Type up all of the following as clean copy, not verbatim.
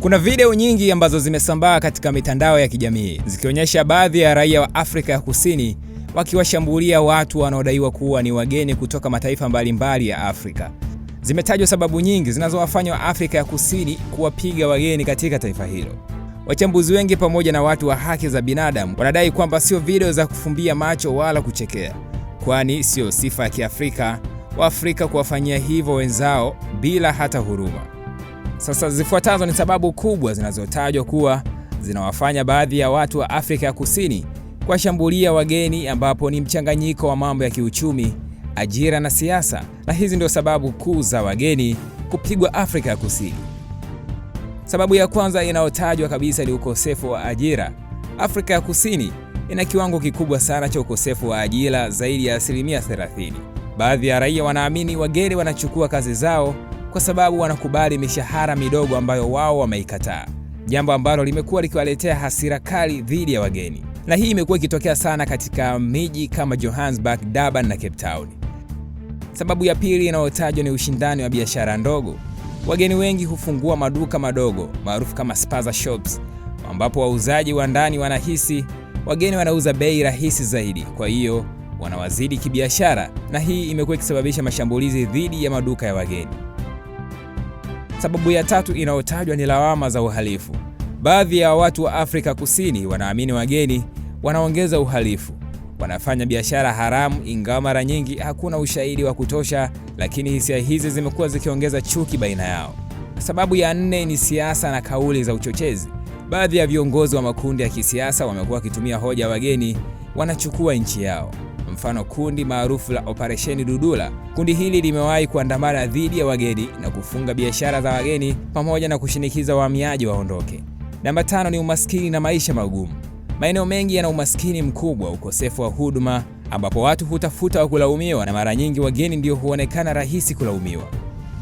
Kuna video nyingi ambazo zimesambaa katika mitandao ya kijamii zikionyesha baadhi ya raia wa Afrika ya Kusini wakiwashambulia watu wanaodaiwa kuwa ni wageni kutoka mataifa mbalimbali ya Afrika. Zimetajwa sababu nyingi zinazowafanya wa Afrika ya Kusini kuwapiga wageni katika taifa hilo. Wachambuzi wengi pamoja na watu wa haki za binadamu wanadai kwamba sio video za kufumbia macho wala kuchekea, kwani sio sifa ya Kiafrika Waafrika kuwafanyia hivyo wenzao bila hata huruma. Sasa zifuatazo ni sababu kubwa zinazotajwa kuwa zinawafanya baadhi ya watu wa Afrika ya Kusini kuwashambulia wageni, ambapo ni mchanganyiko wa mambo ya kiuchumi, ajira na siasa, na hizi ndio sababu kuu za wageni kupigwa Afrika ya Kusini. Sababu ya kwanza inayotajwa kabisa ni ukosefu wa ajira. Afrika ya Kusini ina kiwango kikubwa sana cha ukosefu wa ajira, zaidi ya 30%. Baadhi ya raia wanaamini wageni wanachukua kazi zao kwa sababu wanakubali mishahara midogo ambayo wao wameikataa, jambo ambalo limekuwa likiwaletea hasira kali dhidi ya wageni. Na hii imekuwa ikitokea sana katika miji kama Johannesburg, Durban na Cape Town. Sababu ya pili inayotajwa ni ushindani wa biashara ndogo. Wageni wengi hufungua maduka madogo maarufu kama spaza shops, ambapo wauzaji wa ndani wanahisi wageni wanauza bei rahisi zaidi, kwa hiyo wanawazidi kibiashara, na hii imekuwa ikisababisha mashambulizi dhidi ya maduka ya wageni. Sababu ya tatu inayotajwa ni lawama za uhalifu. Baadhi ya watu wa Afrika Kusini wanaamini wageni wanaongeza uhalifu, wanafanya biashara haramu, ingawa mara nyingi hakuna ushahidi wa kutosha, lakini hisia hizi zimekuwa zikiongeza chuki baina yao. Sababu ya nne ni siasa na kauli za uchochezi. Baadhi ya viongozi wa makundi ya kisiasa wamekuwa wakitumia hoja wageni wanachukua nchi yao. Mfano, kundi maarufu la Operation Dudula. Kundi hili limewahi kuandamana dhidi ya wageni na kufunga biashara za wageni pamoja na kushinikiza wahamiaji waondoke. Namba 5 ni umaskini na maisha magumu. Maeneo mengi yana umaskini mkubwa, ukosefu wa huduma, ambapo watu hutafuta wa kulaumiwa, na mara nyingi wageni ndio huonekana rahisi kulaumiwa.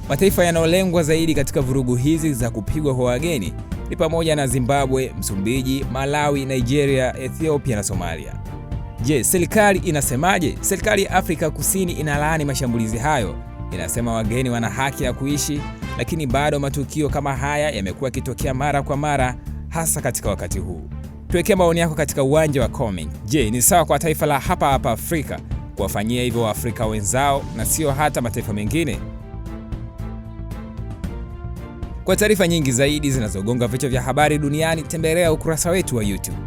Mataifa yanayolengwa zaidi katika vurugu hizi za kupigwa kwa wageni ni pamoja na Zimbabwe, Msumbiji, Malawi, Nigeria, Ethiopia na Somalia. Je, serikali inasemaje? Serikali ya Afrika Kusini inalaani mashambulizi hayo. Inasema wageni wana haki ya kuishi, lakini bado matukio kama haya yamekuwa yakitokea mara kwa mara, hasa katika wakati huu. Tuwekee maoni yako katika uwanja wa comment. Je, ni sawa kwa taifa la hapa Afrika kuwafanyia hivyo Waafrika wenzao na sio hata mataifa mengine? Kwa taarifa nyingi zaidi zinazogonga vichwa vya habari duniani, tembelea ukurasa wetu wa YouTube.